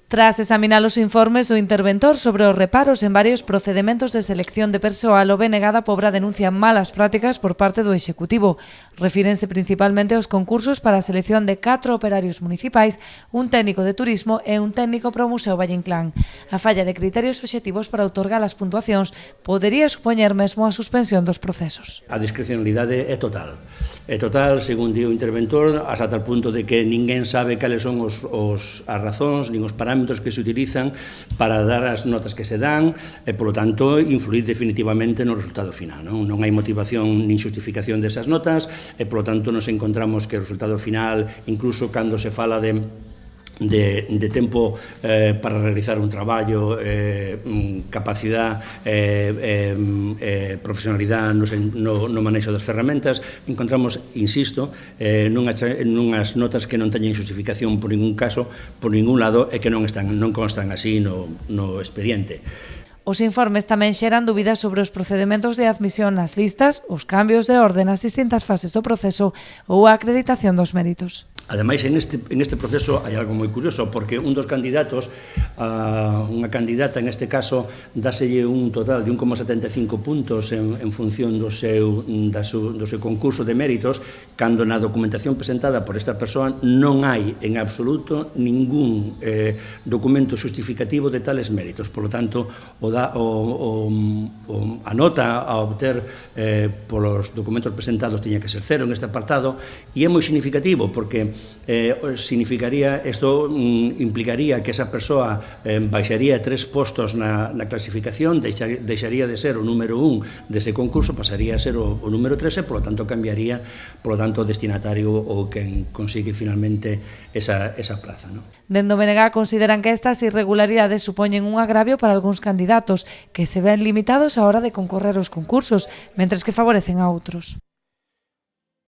Tras examinar os informes, o interventor sobre os reparos en varios procedementos de selección de persoal, o BNG da Pobra denuncia malas prácticas por parte do Executivo. Refírense principalmente aos concursos para a selección de 4 operarios municipais, un técnico de turismo e un técnico para o Museo Valle Inclán. A falla de criterios obxectivos para outorgar as puntuacións podería supoñer mesmo a suspensión dos procesos. A discrecionalidade é total. É total, segundo o interventor, hasta tal punto de que ninguén sabe cales son as razóns, nin os parámetros que se utilizan para dar as notas que se dan e, polo tanto, influir definitivamente no resultado final. Non hai motivación nin justificación desas notas e, polo tanto, nos encontramos que o resultado final, incluso cando se fala de tempo para realizar un traballo, capacidade, profesionalidade no manexo das ferramentas, encontramos, insisto, nunhas notas que non teñen xustificación por ningún caso, por ningún lado, e que non constan así no expediente. Os informes tamén xeran dúbidas sobre os procedementos de admisión nas listas, os cambios de orde nas distintas fases do proceso ou a acreditación dos méritos. Ademais, en este proceso hai algo moi curioso, porque un dos candidatos, unha candidata, en este caso, dáselle un total de 1,75 puntos en función do seu concurso de méritos, cando na documentación presentada por esta persoa non hai en absoluto ningún documento justificativo de tales méritos. Por lo tanto, a nota a obter polos documentos presentados tiña que ser 0 en este apartado, e é moi significativo, porque isto implicaría que esa persoa baixaría 3 postos na clasificación, deixaría de ser o número 1 dese concurso, pasaría a ser o número 3 e, polo tanto, cambiaría, polo tanto, o destinatario ou quen consigue finalmente esa plaza. Dende o BNG consideran que estas irregularidades supoñen un agravio para algúns candidatos que se ven limitados á hora de concorrer aos concursos, mentres que favorecen a outros.